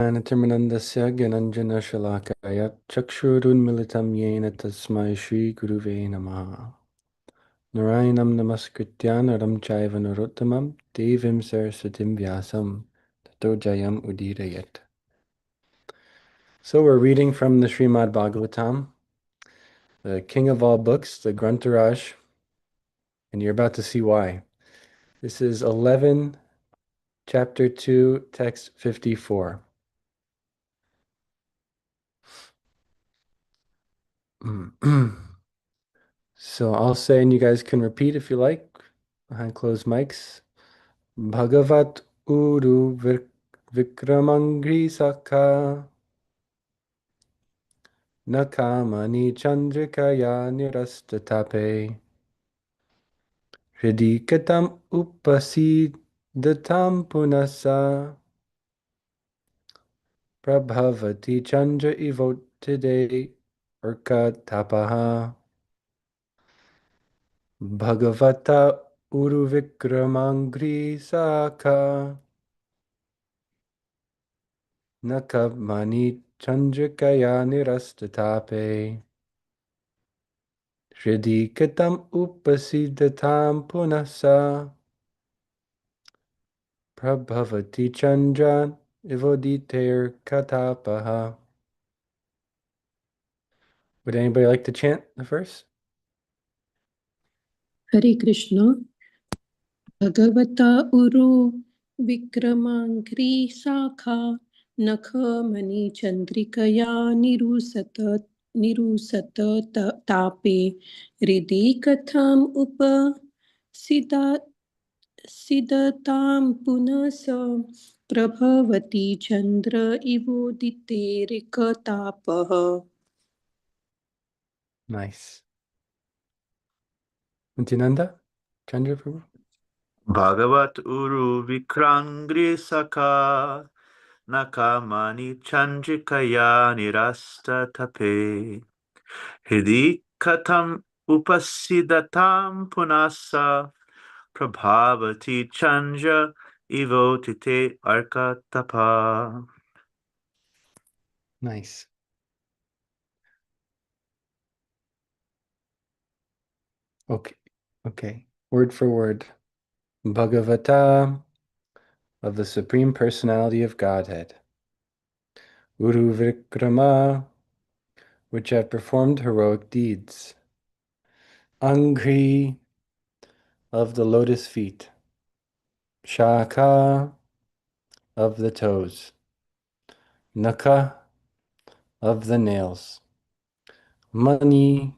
ज्ञानतिमिरन्दस्य ज्ञानञ्जनशलाकया चक्षुरुन्मिलितं येन तस्मै श्रीगुरुवे नमः। नारायणं नमस्कृत्य नरं चैव नरोत्तमं देवीं सरस्वतीं व्यासं ततो जयम् उदीरयेत्. So we're reading from the Srimad Bhagavatam, the king of all books, the Grantaraj, and you're about to see why. This is 11, chapter 2, text 54. So I'll say, and you guys can repeat if you like, behind closed mics. Bhagavat Uru Vikramangri Sakha Nakamani Chandrikaya Nirastatape Hridikatam Upasidatam Punasa Prabhavati Chandra Ivotide Urka Tapaha Bhagavata Uru Vikramangri Sakha Nakamani Chandrikaya Nirastatape Hridikatam Upasidatam Punasa Prabhavati Chandra Ivoditer Katapaha. Would anybody like to chant the verse? Hare Krishna. Bhagavata Uru Vikramangri Sakha Nakha Mani Chandrikaya Nirusata Tape Ridi Katham Upa Sidatam Punasa Prabhavati Chandra Ivodite Rikatapaha. Nice. Nityananda? Chandra Prabhu? Bhagavat Uru Vikrangri Saka Nakamani Chandrikaya Nirasta Tape Hidi Katam Upasidatam Punasa Prabhavati Chandra Ivotite Arkatapa. Nice. Okay. Word for word. Bhagavata, of the Supreme Personality of Godhead. Uru Vikrama, which have performed heroic deeds. Angri, of the lotus feet. Shaka, of the toes. Naka, of the nails. Mani,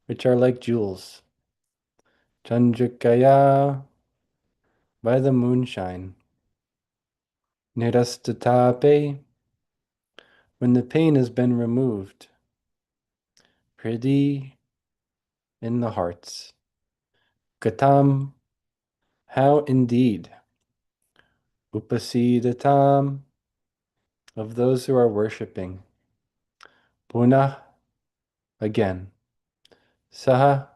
which are like jewels. Chandrikaya, by the moonshine. Nirastatape, when the pain has been removed. Pridi, in the hearts. Katam, how indeed. Upasidatam, of those who are worshipping. Punah, again. Saha,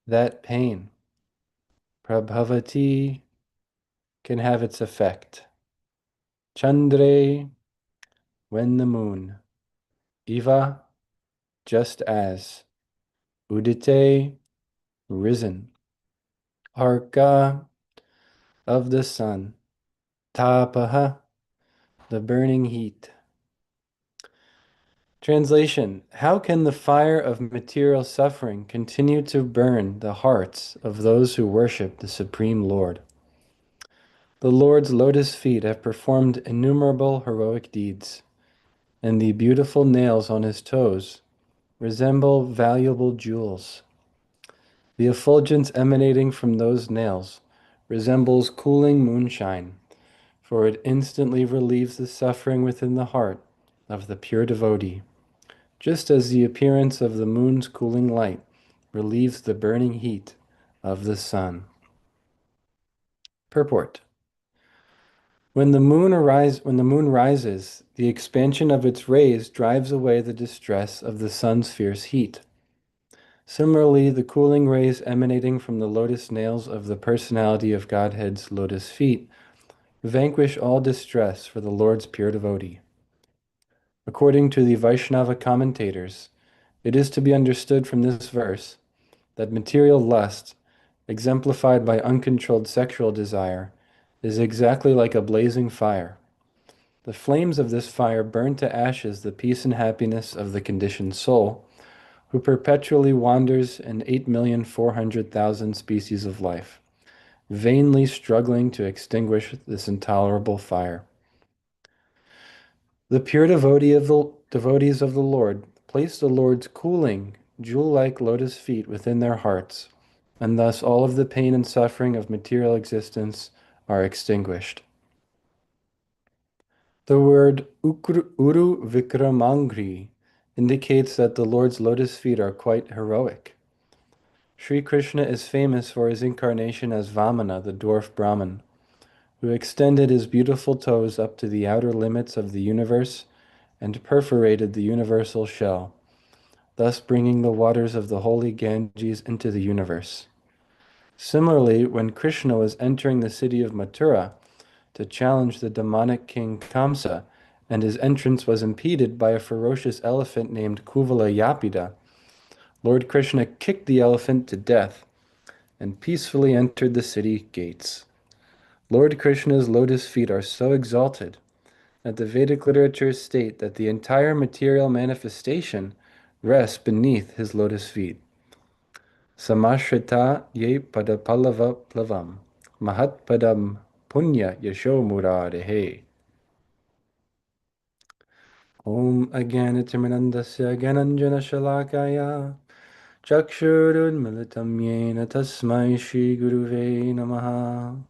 that pain. Prabhavati, can have its effect. Chandre, when the moon. Iva, just as. Udite, risen. Arka, of the sun. Tapaha, the burning heat. Translation: how can the fire of material suffering continue to burn the hearts of those who worship the Supreme Lord? The Lord's lotus feet have performed innumerable heroic deeds, and the beautiful nails on his toes resemble valuable jewels. The effulgence emanating from those nails resembles cooling moonshine, for it instantly relieves the suffering within the heart of the pure devotee, just as the appearance of the moon's cooling light relieves the burning heat of the sun. Purport: When the moon rises, the expansion of its rays drives away the distress of the sun's fierce heat. Similarly, the cooling rays emanating from the lotus nails of the personality of Godhead's lotus feet vanquish all distress for the Lord's pure devotee. According to the Vaishnava commentators, it is to be understood from this verse that material lust, exemplified by uncontrolled sexual desire, is exactly like a blazing fire. The flames of this fire burn to ashes the peace and happiness of the conditioned soul, who perpetually wanders in 8,400,000 species of life, vainly struggling to extinguish this intolerable fire. The pure devotees of the Lord place the Lord's cooling, jewel-like lotus feet within their hearts, and thus all of the pain and suffering of material existence are extinguished. The word Uru Vikramangri indicates that the Lord's lotus feet are quite heroic. Sri Krishna is famous for his incarnation as Vamana, the dwarf Brahmin, who extended his beautiful toes up to the outer limits of the universe and perforated the universal shell, thus bringing the waters of the holy Ganges into the universe. Similarly, when Krishna was entering the city of Mathura to challenge the demonic king Kamsa, and his entrance was impeded by a ferocious elephant named Kuvala Yapida, Lord Krishna kicked the elephant to death and peacefully entered the city gates. Lord Krishna's lotus feet are so exalted that the Vedic literatures state that the entire material manifestation rests beneath his lotus feet. Samashrita ye padapallava plavam mahatpadam punya yasho murarehe. Om Agyanatimirandasya Gyananjana Shalakaya Chakshurunmilitam Yena Tasmai Shri Guruve Namaha.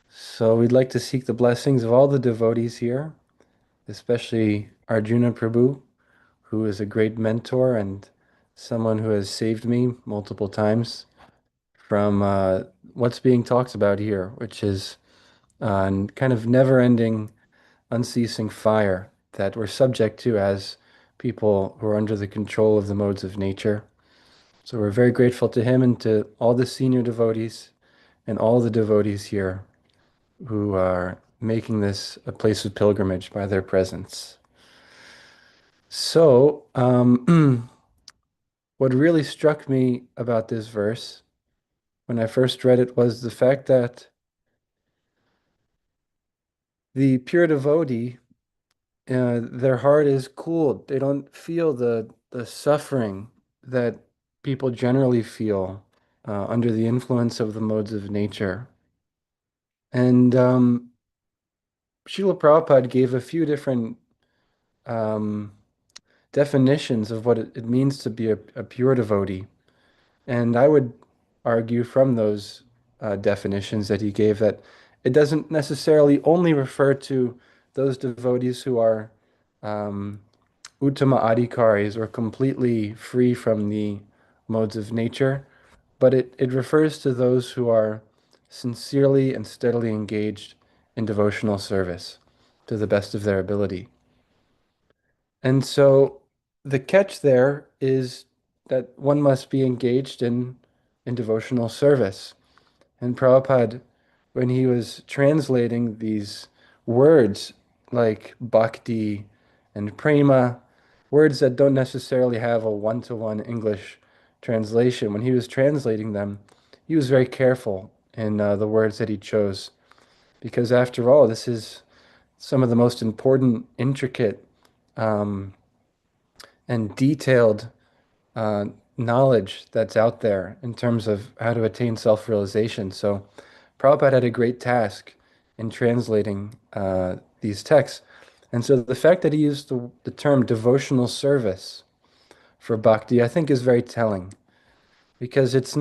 So we'd like to seek the blessings of all the devotees here, especially Arjuna Prabhu, who is a great mentor and someone who has saved me multiple times from what's being talked about here, which is kind of never-ending, unceasing fire that we're subject to as people who are under the control of the modes of nature. So we're very grateful to him and to all the senior devotees and all the devotees here who are making this a place of pilgrimage by their presence. So, what really struck me about this verse when I first read it was the fact that the pure devotee, their heart is cooled. They don't feel the suffering that people generally feel under the influence of the modes of nature. And Srila Prabhupada gave a few different um, definitions of what it means to be a pure devotee. And I would argue from those definitions that he gave that it doesn't necessarily only refer to those devotees who are um, Uttama Adhikaris or completely free from the modes of nature, but it refers to those who are sincerely and steadily engaged in devotional service to the best of their ability. And so the catch there is that one must be engaged in devotional service. And Prabhupada, when he was translating these words like bhakti and prema, words that don't necessarily have a one-to-one English translation, when he was translating them, he was very careful in the words that he chose. Because after all, this is some of the most important, intricate, um, and detailed knowledge that's out there in terms of how to attain self-realization. So Prabhupada had a great task in translating these texts. And so the fact that he used the term devotional service for bhakti, I think is very telling because it's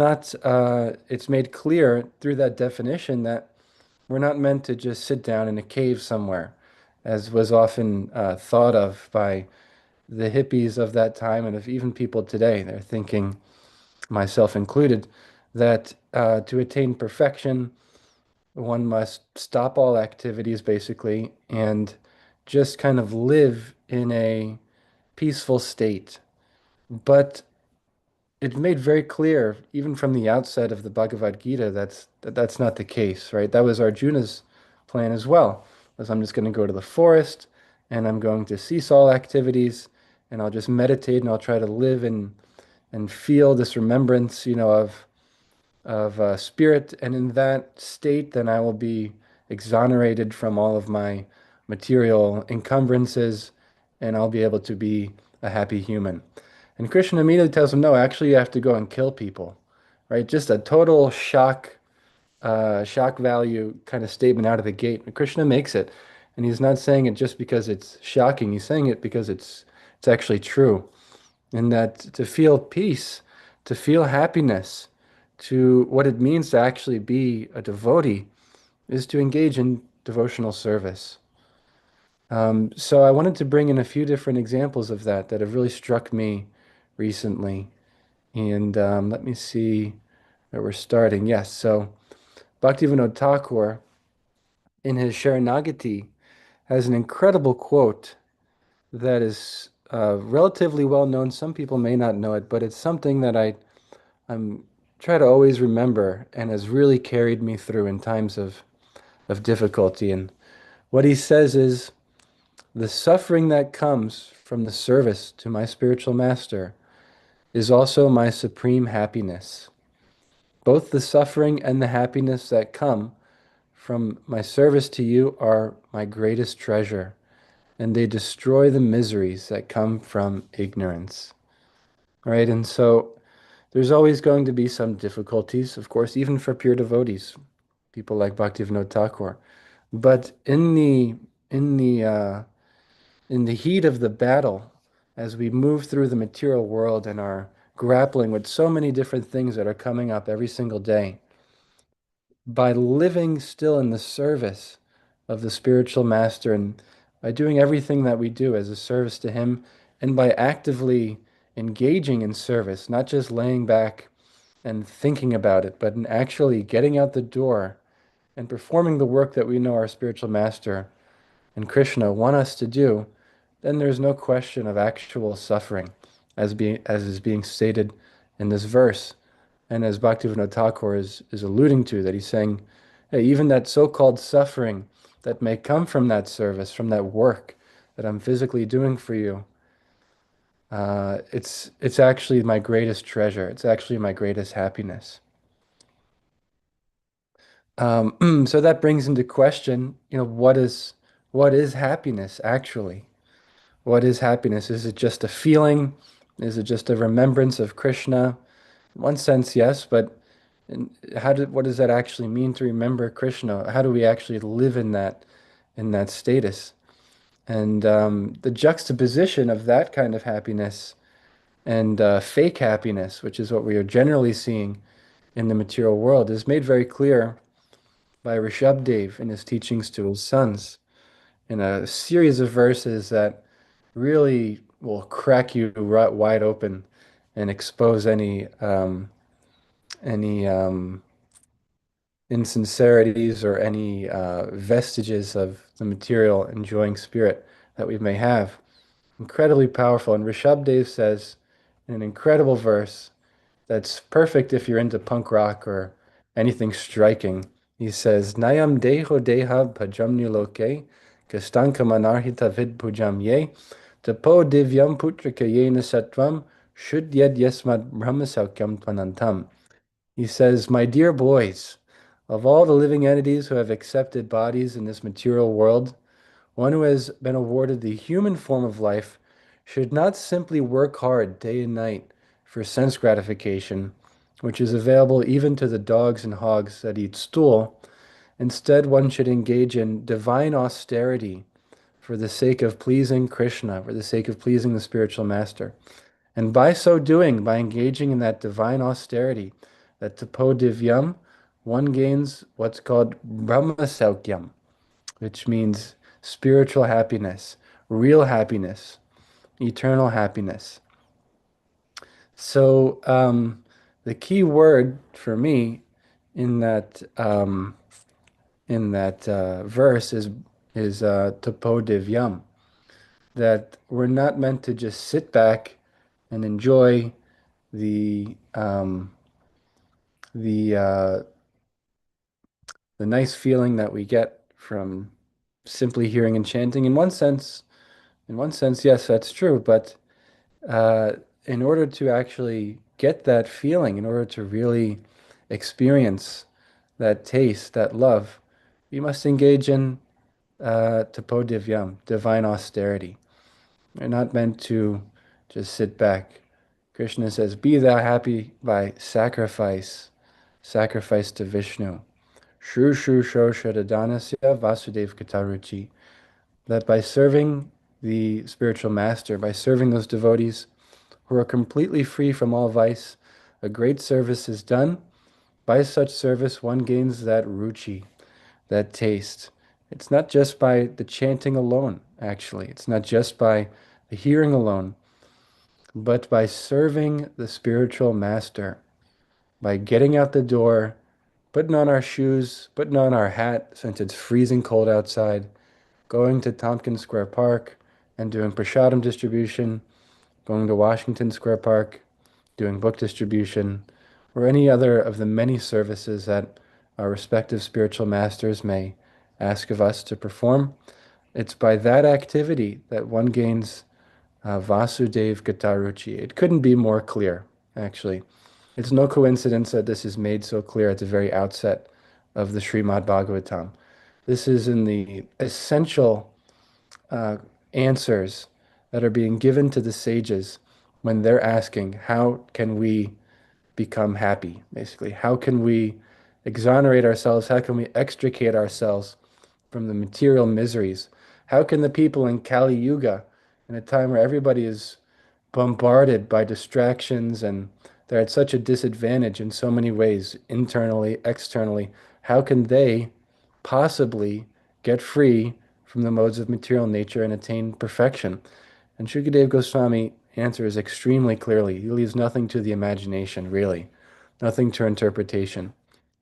made clear through that definition that we're not meant to just sit down in a cave somewhere, as was often thought of by the hippies of that time and of even people today. They're thinking, myself included, that to attain perfection, one must stop all activities basically and just kind of live in a peaceful state. But it's made very clear, even from the outset of the Bhagavad Gita, that's not the case, right? That was Arjuna's plan as well. Was I'm just going to go to the forest and I'm going to cease all activities and I'll just meditate and I'll try to live and feel this remembrance, of spirit. And in that state, then I will be exonerated from all of my material encumbrances and I'll be able to be a happy human. And Krishna immediately tells him, no, actually, you have to go and kill people, right? Just a total shock value kind of statement out of the gate. And Krishna makes it. And he's not saying it just because it's shocking. He's saying it because it's actually true. And that to feel peace, to feel happiness, to what it means to actually be a devotee is to engage in devotional service. So I wanted to bring in a few different examples of that have really struck me recently. And let me see where we're starting. Yes, so Bhaktivinoda Thakur in his Sharanagati has an incredible quote that is relatively well known. Some people may not know it, but it's something that I'm try to always remember and has really carried me through in times of difficulty. And what he says is, the suffering that comes from the service to my spiritual master is also my supreme happiness. Both the suffering and the happiness that come from my service to you are my greatest treasure, and they destroy the miseries that come from ignorance. Right? And so there's always going to be some difficulties, of course, even for pure devotees, people like Bhaktivinoda Thakur. But in the in the heat of the battle, as we move through the material world and are grappling with so many different things that are coming up every single day, by living still in the service of the spiritual master and by doing everything that we do as a service to him and by actively engaging in service, not just laying back and thinking about it, but in actually getting out the door and performing the work that we know our spiritual master and Krishna want us to do, then there's no question of actual suffering, as is being stated in this verse, and as Bhaktivinoda Thakur is alluding to, that he's saying, hey, even that so-called suffering that may come from that service, from that work that I'm physically doing for you, it's actually my greatest treasure. It's actually my greatest happiness. So that brings into question, what is happiness actually? What is happiness? Is it just a feeling? Is it just a remembrance of Krishna? In one sense, yes, but what does that actually mean to remember Krishna? How do we actually live in that status? And the juxtaposition of that kind of happiness and fake happiness, which is what we are generally seeing in the material world, is made very clear by Rishabdev in his teachings to his sons in a series of verses that really will crack you right wide open and expose any insincerities or any vestiges of the material enjoying spirit that we may have. Incredibly powerful. And Rishabdev says in an incredible verse that's perfect if you're into punk rock or anything striking. He says, Nayam deho deha bhajam niloke, kastanka manarhita vid pujam ye, tapo divyam putrika yena satvam, shudyad yasmad brahmasaukyam tvanantam. He says, my dear boys, of all the living entities who have accepted bodies in this material world, one who has been awarded the human form of life should not simply work hard day and night for sense gratification, which is available even to the dogs and hogs that eat stool. Instead, one should engage in divine austerity for the sake of pleasing Krishna, for the sake of pleasing the spiritual master. And by so doing, by engaging in that divine austerity, that tapo divyam, one gains what's called brahmasaukyam, which means spiritual happiness, real happiness, eternal happiness. So the key word for me in that verse is tapo divyam, that we're not meant to just sit back and enjoy the um, the uh, the nice feeling that we get from simply hearing and chanting. In one sense, yes, that's true. But uh, in order to actually get that feeling, in order to really experience that taste, that love, we must engage in tapo divyam, divine austerity. We're not meant to just sit back. Krishna says, "Be thou happy by sacrifice, sacrifice to Vishnu." Shru Shru Shoshadadanasya Vasudev Kataruchi. That by serving the spiritual master, by serving those devotees who are completely free from all vice, a great service is done. By such service, one gains that ruchi, that taste. It's not just by the chanting alone, actually. It's not just by the hearing alone, but by serving the spiritual master, by getting out the door, putting on our shoes, putting on our hat since it's freezing cold outside, going to Tompkins Square Park and doing prasadam distribution, going to Washington Square Park, doing book distribution, or any other of the many services that our respective spiritual masters may ask of us to perform. It's by that activity that one gains Vasudev Gataruchi. It couldn't be more clear, actually. It's no coincidence that this is made so clear at the very outset of the Srimad Bhagavatam. This is in the essential uh, answers that are being given to the sages when they're asking, how can we become happy, basically? How can we exonerate ourselves? How can we extricate ourselves from the material miseries? How can the people in Kali Yuga, in a time where everybody is bombarded by distractions and they're at such a disadvantage in so many ways, internally, externally, how can they possibly get free from the modes of material nature and attain perfection? And Shukadev Goswami answers extremely clearly. He leaves nothing to the imagination, really, nothing to interpretation.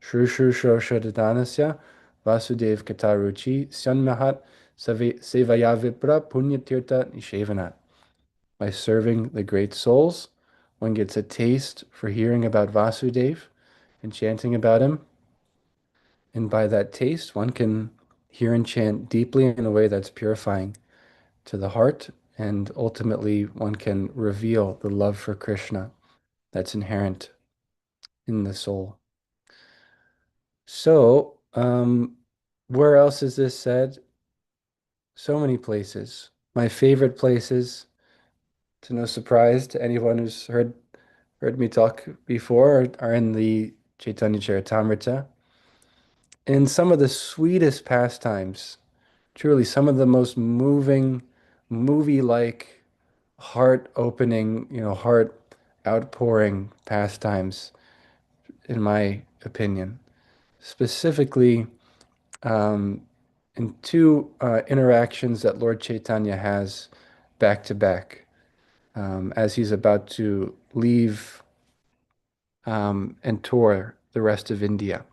Shru Shru Shroshadadanasya Vasudev Kataruchi Sanmahat Sevaya Vipra Punyatirtha Nishevanat. By serving the great souls, one gets a taste for hearing about Vasudev and chanting about him. And by that taste, one can hear and chant deeply in a way that's purifying to the heart. And ultimately, one can reveal the love for Krishna that's inherent in the soul. So, where else is this said? So many places. My favorite places, to no surprise to anyone who's heard me talk before, are in the Chaitanya Charitamrita. In some of the sweetest pastimes, truly some of the most moving, movie-like, heart-opening, heart outpouring pastimes, in my opinion. Specifically, um, in two interactions that Lord Chaitanya has back to back, as he's about to leave and tour the rest of India.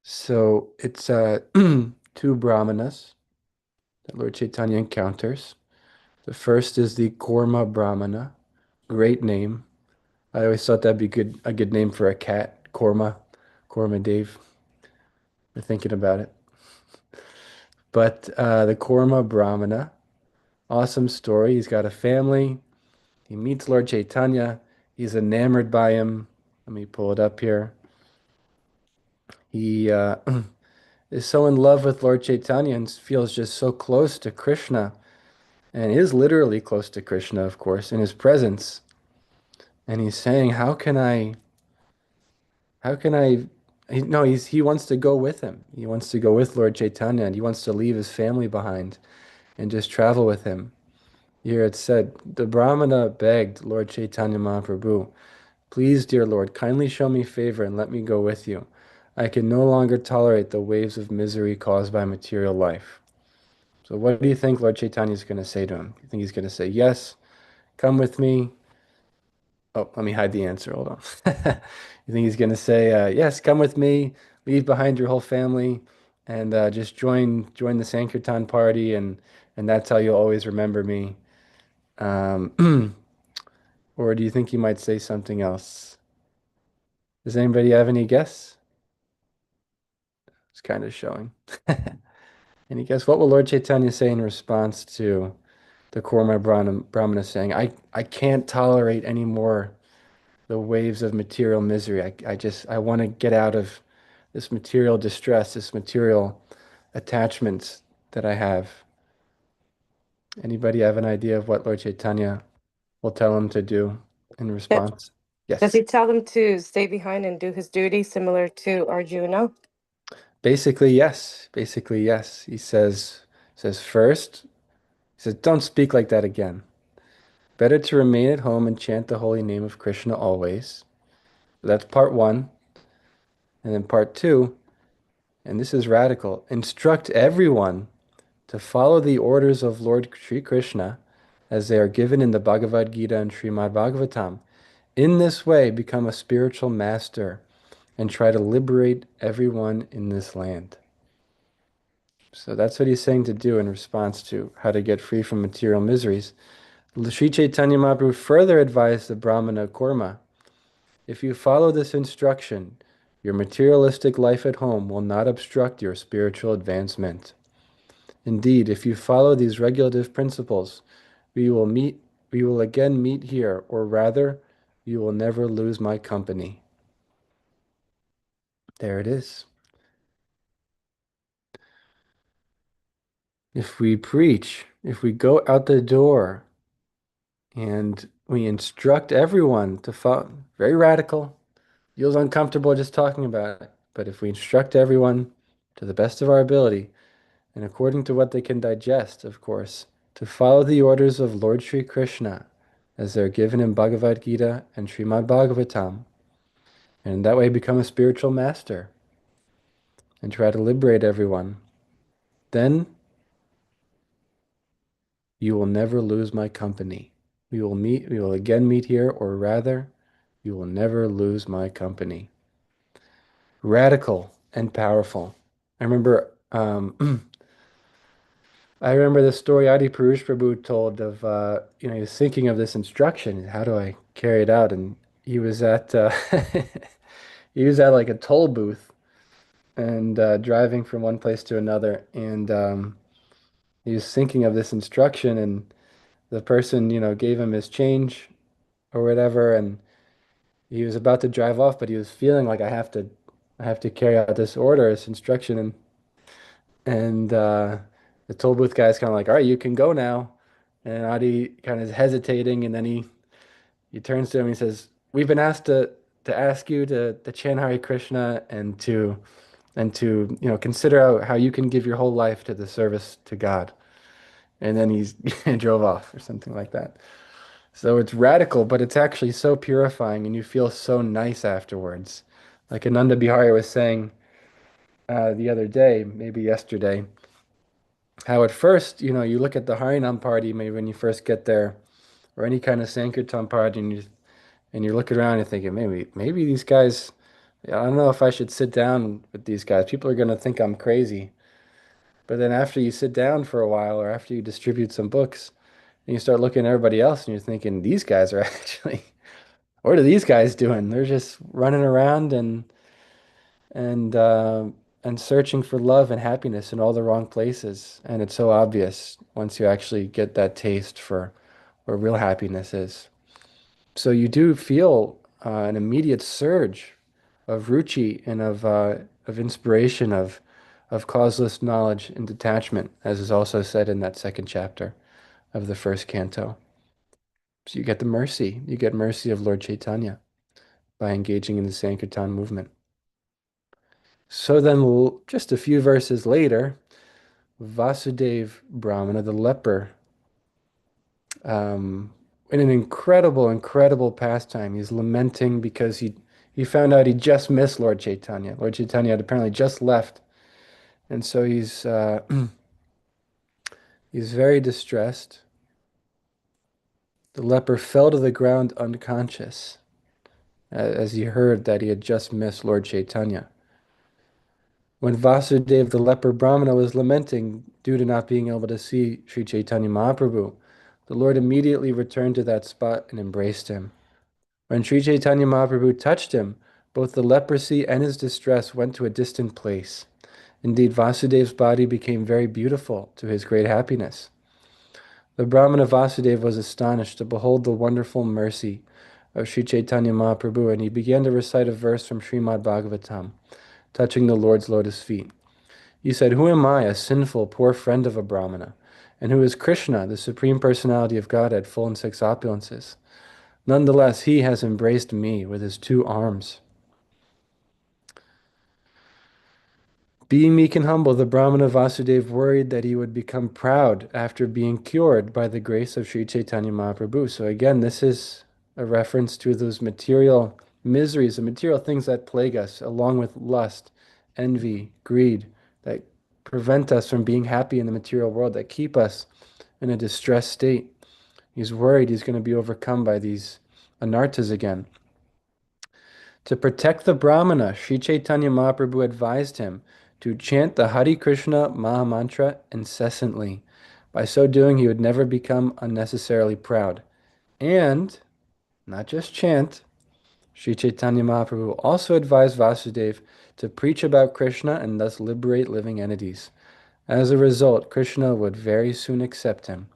So it's two brahmanas that Lord Chaitanya encounters. The first is the Korma Brahmana, great name. I always thought that'd be a good name for a cat, Korma, Korma Dave. We're thinking about it. But the Korma Brahmana, awesome story. He's got a family. He meets Lord Chaitanya. He's enamored by him. Let me pull it up here. He is so in love with Lord Chaitanya and feels just so close to Krishna, and is literally close to Krishna, of course, in his presence. And he's saying, how can I, no, he wants to go with him. He wants to go with Lord Chaitanya, and he wants to leave his family behind and just travel with him. Here it said, the Brahmana begged Lord Chaitanya Mahaprabhu, please, dear Lord, kindly show me favor and let me go with you. I can no longer tolerate the waves of misery caused by material life. So what do you think Lord Chaitanya is going to say to him? You think he's going to say, yes, come with me? Oh, let me hide the answer. Hold on. You think he's going to say, yes, come with me, leave behind your whole family, and just join the Sankirtan party, and that's how you'll always remember me. Um, Or do you think he might say something else? Does anybody have any guess? It's kind of showing. Any guess? What will Lord Chaitanya say in response to the Kurma Brahmana saying, I can't tolerate any more the waves of material misery. I want to get out of this material distress, this material attachments that I have. Anybody have an idea of what Lord Chaitanya will tell him to do in Does response? does Yes. he tell him to stay behind and do his duty similar to Arjuna? Basically, yes. Basically, yes. He says first, he says, don't speak like that again. Better to remain at home and chant the holy name of Krishna always. That's part one. And then part two, and this is radical, instruct everyone to follow the orders of Lord Sri Krishna as they are given in the Bhagavad Gita and Srimad Bhagavatam. In this way, become a spiritual master and try to liberate everyone in this land. So that's what he's saying to do in response to how to get free from material miseries. Sri Chaitanya Mahaprabhu further advised the Brahmana Kurma, if you follow this instruction, your materialistic life at home will not obstruct your spiritual advancement. Indeed, if you follow these regulative principles, we will meet, we will again meet here, or rather, you will never lose my company. There it is. If we preach, if we go out the door and we instruct everyone to follow, very radical, feels uncomfortable just talking about it, but if we instruct everyone to the best of our ability, and according to what they can digest, of course, to follow the orders of Lord Sri Krishna as they're given in Bhagavad Gita and Srimad Bhagavatam, and that way become a spiritual master and try to liberate everyone. Then you will never lose my company. We will again meet here, or rather, you will never lose my company. Radical and powerful. I remember I remember the story Adi Purush Prabhu told of, he was thinking of this instruction. How do I carry it out? And he was at, he was at like a toll booth and driving from one place to another. And he was thinking of this instruction, and the person, gave him his change or whatever. And he was about to drive off, but he was feeling like I have to carry out this order, this instruction. And the toll booth guy's kind of like, all right, you can go now. And Adi kind of is hesitating, and then he turns to him and he says, we've been asked to ask you to chant Hare Krishna and to consider how you can give your whole life to the service to God. And then he's he drove off or something like that. So it's radical, but it's actually so purifying, and you feel so nice afterwards. Like Ananda Bihari was saying the other day, maybe yesterday, how at first, you look at the Harinam party, maybe when you first get there, or any kind of Sankirtan party, and you're looking around and thinking, maybe these guys, I don't know if I should sit down with these guys. People are gonna think I'm crazy. But then after you sit down for a while, or after you distribute some books, and you start looking at everybody else, and you're thinking, these guys are actually, what are these guys doing? They're just running around and uh, and searching for love and happiness in all the wrong places. And it's so obvious once you actually get that taste for where real happiness is. So you do feel an immediate surge of ruchi and of inspiration, of causeless knowledge and detachment, as is also said in that second chapter of the first canto. So you get the mercy. You get mercy of Lord Chaitanya by engaging in the Sankirtan movement. So then, just a few verses later, Vasudev Brahmana, the leper, um, in an incredible, incredible pastime, he's lamenting because he found out he just missed Lord Chaitanya. Lord Chaitanya had apparently just left, and so he's very distressed. The leper fell to the ground unconscious as he heard that he had just missed Lord Chaitanya. When Vasudev the leper Brahmana was lamenting due to not being able to see Sri Chaitanya Mahaprabhu, The Lord immediately returned to that spot and embraced him. When Sri Chaitanya Mahaprabhu touched him, both the leprosy and his distress went to a distant place. Indeed, Vasudev's body became very beautiful to his great happiness. The Brahmana Vasudeva was astonished to behold the wonderful mercy of Sri Chaitanya Mahaprabhu, and he began to recite a verse from Srimad Bhagavatam, touching the Lord's lotus feet. He said, "Who am I, a sinful, poor friend of a Brahmana? And who is Krishna, the Supreme Personality of Godhead, full in six opulences? Nonetheless, he has embraced me with his two arms." Being meek and humble, the Brahmana Vasudeva worried that he would become proud after being cured by the grace of Sri Chaitanya Mahaprabhu. So again, this is a reference to those material miseries, the material things that plague us, along with lust, envy, greed, that prevent us from being happy in the material world, that keep us in a distressed state. He's worried he's going to be overcome by these anarthas again. To protect the Brahmana, Sri Chaitanya Mahaprabhu advised him to chant the Hare Krishna Maha Mantra incessantly. By so doing, he would never become unnecessarily proud. And, not just chant, Sri Chaitanya Mahaprabhu also advised Vasudeva to preach about Krishna and thus liberate living entities. As a result, Krishna would very soon accept him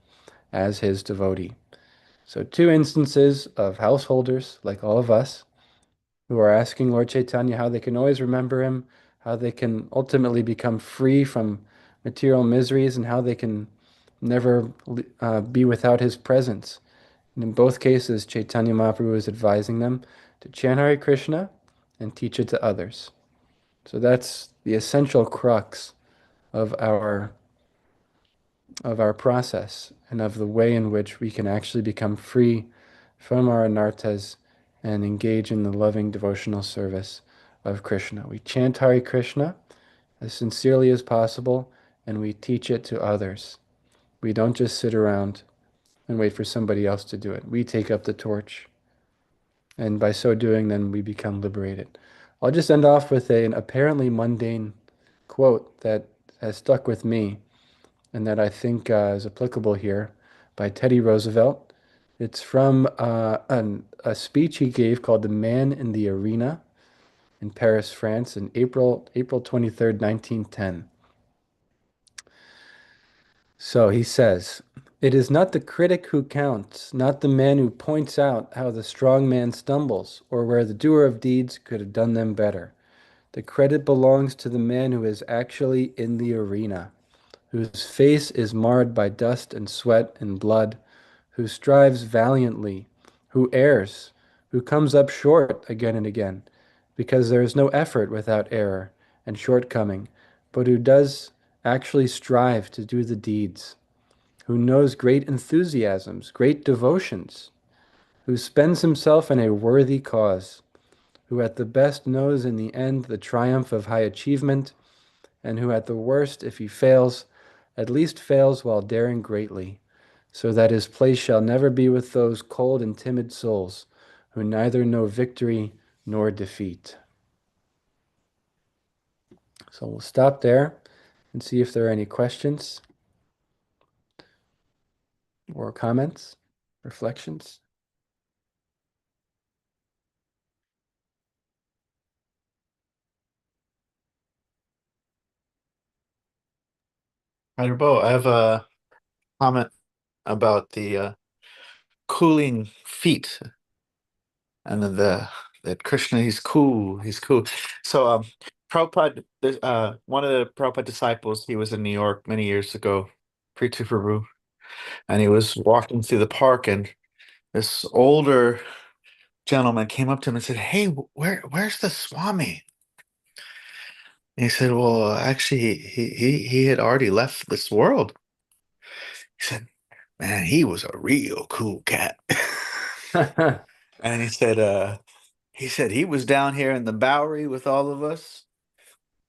as his devotee. So, two instances of householders, like all of us, who are asking Lord Chaitanya how they can always remember him, how they can ultimately become free from material miseries, and how they can never be without his presence. And in both cases, Chaitanya Mahaprabhu is advising them to chant Hare Krishna and teach it to others. So that's the essential crux of our process and of the way in which we can actually become free from our anarthas and engage in the loving devotional service of Krishna. We chant Hare Krishna as sincerely as possible, and we teach it to others. We don't just sit around and wait for somebody else to do it. We take up the torch, and by so doing, then we become liberated. I'll just end off with an apparently mundane quote that has stuck with me and that I think is applicable here by Teddy Roosevelt. It's from a speech he gave called "The Man in the Arena" in Paris, France, in April 23rd, 1910. So he says, "It is not the critic who counts, not the man who points out how the strong man stumbles, or where the doer of deeds could have done them better. The credit belongs to the man who is actually in the arena, whose face is marred by dust and sweat and blood, who strives valiantly, who errs, who comes up short again and again, because there is no effort without error and shortcoming, but who does actually strive to do the deeds, who knows great enthusiasms, great devotions, who spends himself in a worthy cause, who at the best knows in the end the triumph of high achievement, and who at the worst, if he fails, at least fails while daring greatly, so that his place shall never be with those cold and timid souls who neither know victory nor defeat." So we'll stop there and see if there are any questions or comments, reflections. Bo, I have a comment about the cooling feet and then that Krishna, he's cool, he's cool. So Prabhupada, one of the Prabhupada disciples, he was in New York many years ago, Preeti Prabhu, and he was walking through the park, and this older gentleman came up to him and said, "Hey, where's the Swami?" And he said, "Well, actually, he had already left this world." He said, "Man, he was a real cool cat." And he said he was down here in the Bowery with all of us,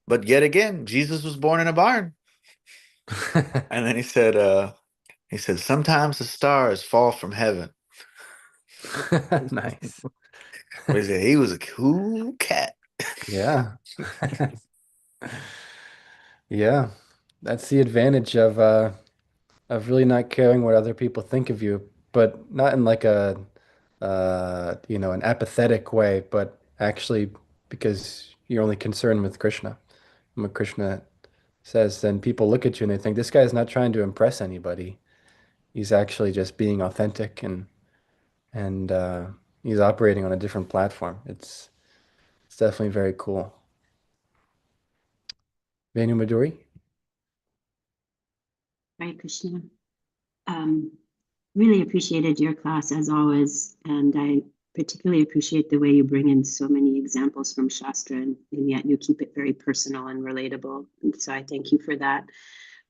but yet again, Jesus was born in a barn. And then he said, "Sometimes the stars fall from heaven." Nice. But he said he was a cool cat. Yeah. Yeah. That's the advantage of of really not caring what other people think of you, but not in like a an apathetic way, but actually because you're only concerned with Krishna. And what Krishna says, then people look at you and they think this guy's not trying to impress anybody. He's actually just being authentic and he's operating on a different platform. It's definitely very cool. Venu Madhuri? Hare Krishna. Um, really appreciated your class as always, and I particularly appreciate the way you bring in so many examples from Shastra, and yet you keep it very personal and relatable. And so I thank you for that.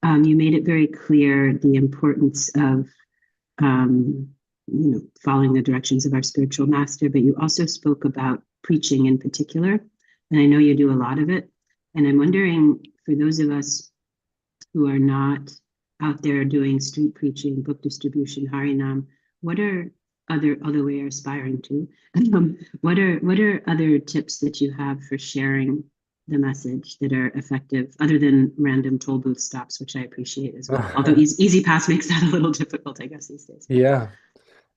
You made it very clear the importance of following the directions of our spiritual master, but you also spoke about preaching in particular, and I know you do a lot of it. And I'm wondering, for those of us who are not out there doing street preaching, book distribution, Harinam, what are although we are aspiring to, what are other tips that you have for sharing the message that are effective, other than random toll booth stops, which I appreciate as well. Although Easy Pass makes that a little difficult, I guess, these days. Yeah.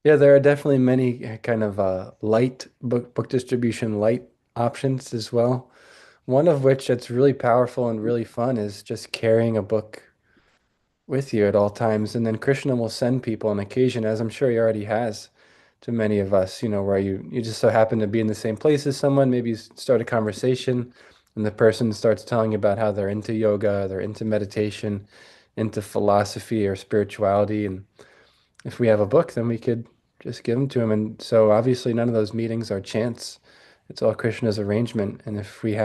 Yeah, there are definitely many kind of light book distribution light options as well. One of which that's really powerful and really fun is just carrying a book with you at all times. And then Krishna will send people on occasion, as I'm sure he already has, to many of us, where you just so happen to be in the same place as someone, maybe you start a conversation and the person starts telling you about how they're into yoga, they're into meditation, into philosophy or spirituality. And if we have a book, then we could just give them to him. And so obviously none of those meetings are chance. It's all Krishna's arrangement. And if we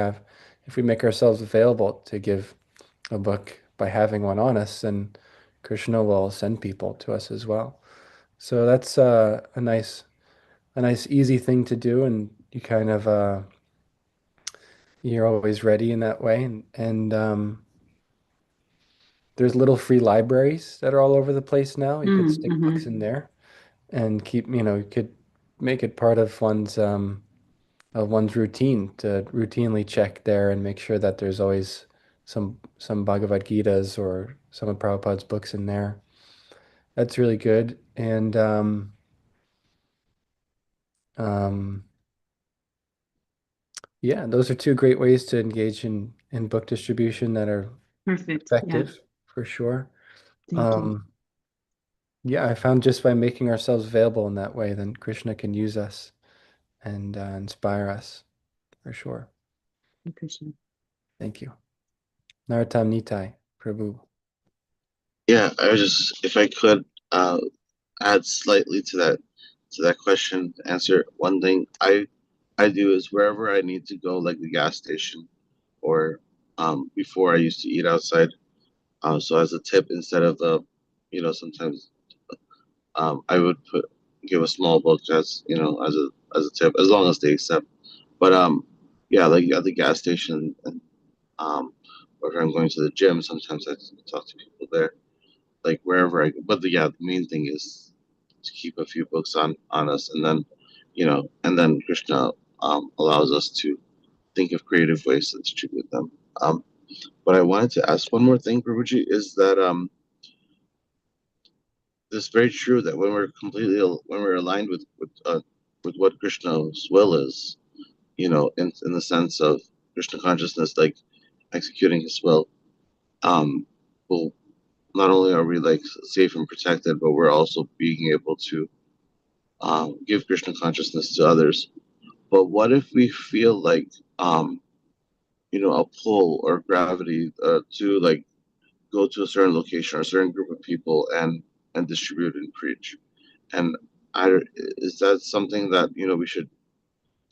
make ourselves available to give a book by having one on us, then Krishna will send people to us as well. So that's a nice easy thing to do, and you kind of you're always ready in that way. And there's little free libraries that are all over the place now. You could stick books in there and you could make it part of one's routine to routinely check there and make sure that there's always some Bhagavad Gitas or some of Prabhupada's books in there. That's really good. And um, yeah, those are two great ways to engage in book distribution that are Perfect. Yeah. effective for sure. Thank you. Yeah, I found just by making ourselves available in that way, then Krishna can use us and inspire us for sure. Hare Krishna. Thank you. Narottam Nitai, Prabhu. Yeah, I was just, if I could add slightly to that question, answer one thing I do is wherever I need to go, like the gas station, or before I used to eat outside. So as a tip, instead of sometimes I would give a small book as as a tip, as long as they accept. But yeah, like at the gas station, and or if I'm going to the gym, sometimes I talk to people there, like wherever I go. But the main thing is to keep a few books on us, and then and then Krishna allows us to think of creative ways to distribute them. But I wanted to ask one more thing, Prabhuji, is that it's very true that when we're aligned with what Krishna's will is, in the sense of Krishna consciousness, like executing his will, um, well, not only are we like safe and protected, but we're also being able to give Krishna consciousness to others. But what if we feel like a pull or gravity to like go to a certain location or a certain group of people and distribute and preach? And is that something that we should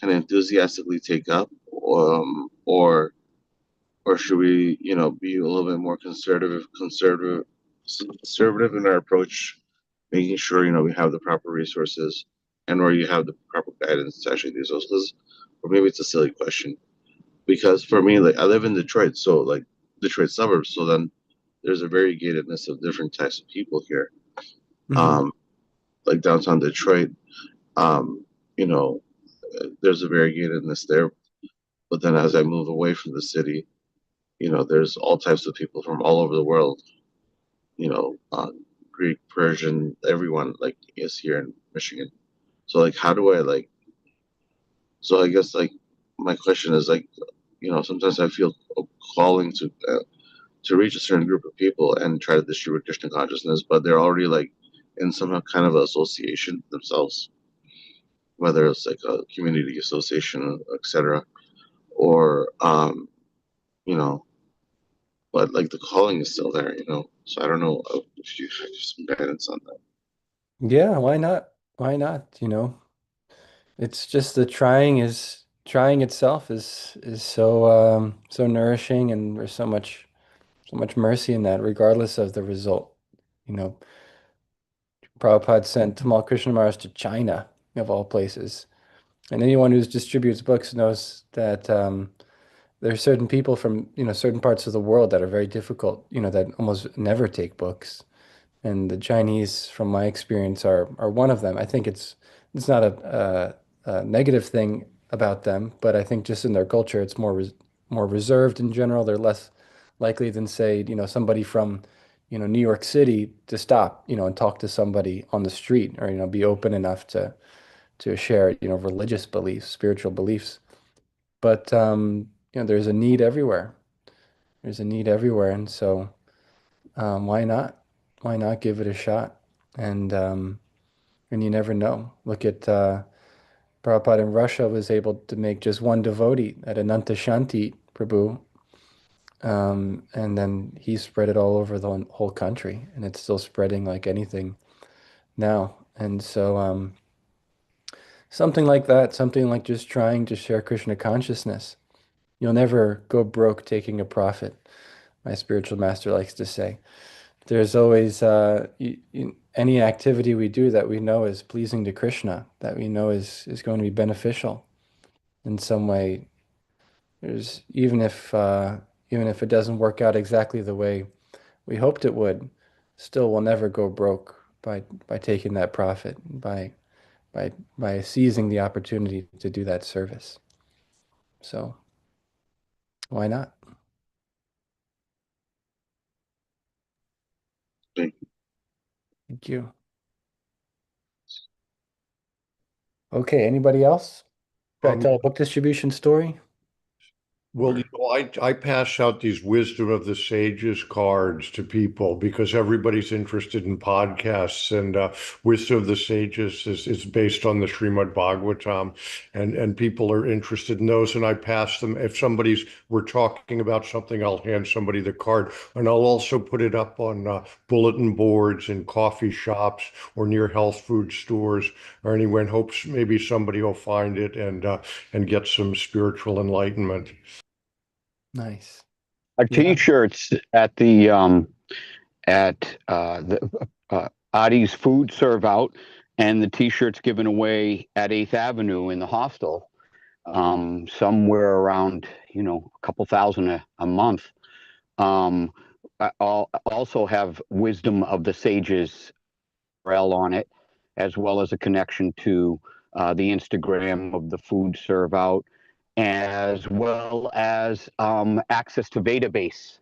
kind of enthusiastically take up, or should we be a little bit more conservative in our approach, making sure we have the proper resources and or you have the proper guidance to actually do so? Or maybe it's a silly question, because for me, like I live in Detroit, so like Detroit suburbs, so then there's a variegatedness of different types of people here. Like downtown Detroit, um, you know, there's a variegatedness there. But then as I move away from the city, there's all types of people from all over the world, Greek, Persian, everyone like is here in Michigan. So like, how do I like? So I guess like my question is like, sometimes I feel a calling to reach a certain group of people and try to distribute Krishna consciousness, but they're already like in some kind of association themselves, whether it's like a community association, etc., or you know, but like the calling is still there. So I don't know if you have some guidance on that. Yeah, why not? Why not? It's just the trying itself is so nourishing, and there's so much mercy in that, regardless of the result. You know, Prabhupada sent Tamal Krishna Maharaj to China, of all places. And anyone who distributes books knows that there are certain people from, certain parts of the world that are very difficult, that almost never take books. And the Chinese, from my experience, are one of them. I think it's not a negative thing about them, but I think just in their culture, it's more reserved in general. They're less likely than, say, somebody from, New York City to stop, and talk to somebody on the street, or, be open enough to share, religious beliefs, spiritual beliefs. But there's a need everywhere. There's a need everywhere, and so why not? Why not give it a shot? And you never know. Look at Prabhupada in Russia was able to make just one devotee at Ananta Shanti Prabhu, and then he spread it all over the whole country, and it's still spreading like anything now. And so something like that, something like just trying to share Krishna consciousness. You'll never go broke taking a profit, my spiritual master likes to say. There's always any activity we do that we know is pleasing to Krishna, that we know is going to be beneficial in some way. There's even if it doesn't work out exactly the way we hoped it would, still we'll never go broke by taking that profit, by seizing the opportunity to do that service. So why not? Thank Thank you. Okay, anybody else? Should I Um, tell a book distribution story? Well, I pass out these Wisdom of the Sages cards to people because everybody's interested in podcasts, and Wisdom of the Sages is based on the Srimad Bhagavatam, and people are interested in those, and I pass them. If we're talking about something, I'll hand somebody the card, and I'll also put it up on bulletin boards in coffee shops or near health food stores or anywhere, in hopes maybe somebody will find it and get some spiritual enlightenment. Nice. Our Yeah. T-shirts at the Adi's food serve out, and the T-shirts given away at 8th Avenue in the hostel, somewhere around a couple thousand a month. I also have Wisdom of the Sages URL on it, as well as a connection to the Instagram of the food serve out, as well as access to Database,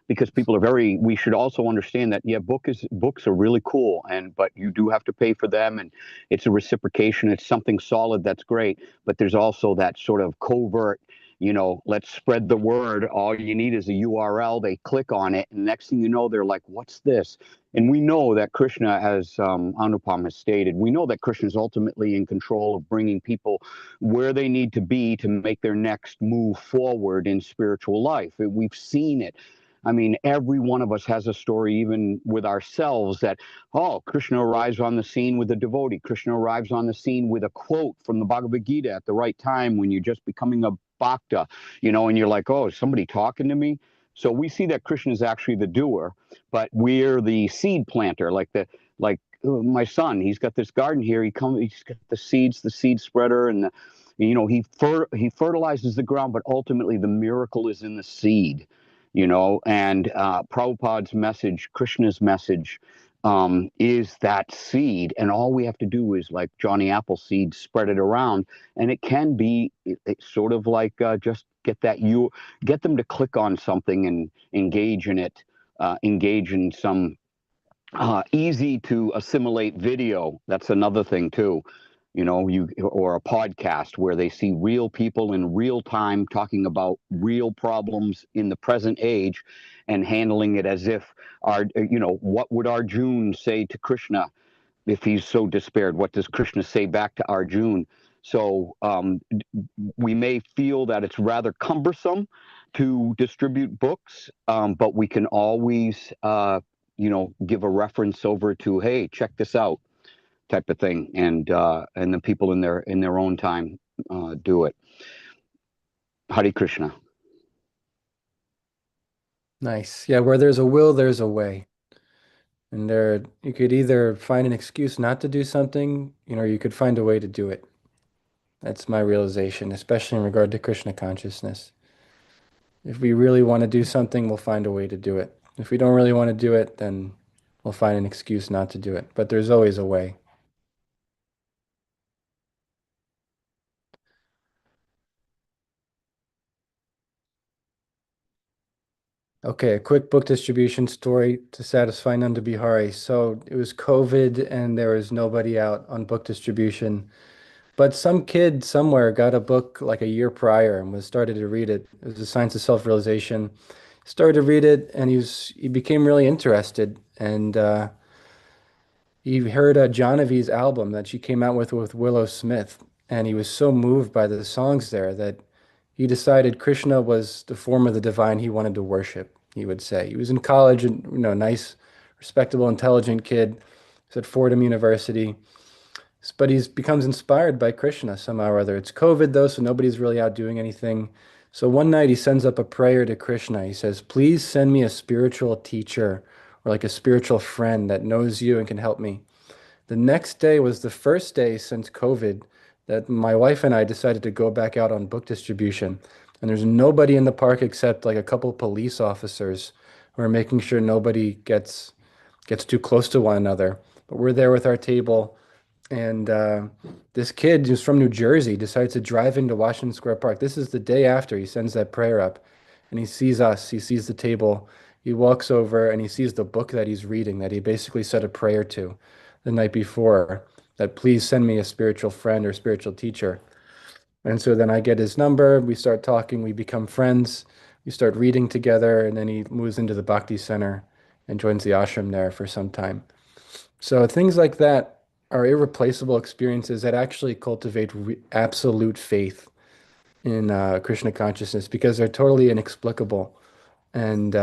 because people are we should also understand that, yeah, books are really cool, but you do have to pay for them, and it's a reciprocation. It's something solid that's great, but there's also that sort of covert, let's spread the word. All you need is a URL. They click on it, and next thing you know, they're like, what's this? And we know that Krishna, as Anupama has stated, we know that Krishna is ultimately in control of bringing people where they need to be to make their next move forward in spiritual life. We've seen it. I mean, every one of us has a story, even with ourselves, that, oh, Krishna arrives on the scene with a devotee. Krishna arrives on the scene with a quote from the Bhagavad Gita at the right time when you're just becoming a bhakta, and you're like, oh, is somebody talking to me? So we see that Krishna is actually the doer, but we're the seed planter, like my son. He's got this garden here. He's got the seed spreader, and he fertilizes the ground, but ultimately the miracle is in the seed. And Prabhupada's message, Krishna's message, is that seed. And all we have to do is, like Johnny Appleseed, spread it around. And it can be it's sort of like just get them to click on something and engage in it, engage in some easy to assimilate video. That's another thing too. Or a podcast where they see real people in real time talking about real problems in the present age and handling it as if what would Arjun say to Krishna if he's so despaired? What does Krishna say back to Arjun? So we may feel that it's rather cumbersome to distribute books, but we can always, give a reference over to, hey, check this out, type of thing, and the people in their own time do it. Hare Krishna. Nice. Yeah, where there's a will, there's a way. And you could either find an excuse not to do something, or you could find a way to do it. That's my realization, especially in regard to Krishna consciousness. If we really want to do something, we'll find a way to do it. If we don't really want to do it, then we'll find an excuse not to do it. But there's always a way. Okay, a quick book distribution story to satisfy Nanda Bihari. So it was COVID and there was nobody out on book distribution. But some kid somewhere got a book like a year prior and was started to read it. It was The Science of Self-Realization. Started to read it and he became really interested. And he heard Jahnavi's album that she came out with Willow Smith. And he was so moved by the songs there that he decided Krishna was the form of the divine he wanted to worship, he would say. He was in college and, nice, respectable, intelligent kid. He's at Fordham University. But he becomes inspired by Krishna somehow or other. It's COVID though, so nobody's really out doing anything. So one night he sends up a prayer to Krishna. He says, please send me a spiritual teacher or like a spiritual friend that knows you and can help me. The next day was the first day since COVID that my wife and I decided to go back out on book distribution. And there's nobody in the park except like a couple police officers who are making sure nobody gets too close to one another. But we're there with our table. And this kid who's from New Jersey decides to drive into Washington Square Park. This is the day after he sends that prayer up. And he sees us, he sees the table. He walks over and he sees the book that he's reading that he basically said a prayer to the night before, that please send me a spiritual friend or spiritual teacher. And so then I get his number, we start talking, we become friends, we start reading together, and then he moves into the Bhakti Center and joins the ashram there for some time. So things like that are irreplaceable experiences that actually cultivate absolute faith in Krishna consciousness because they're totally inexplicable. And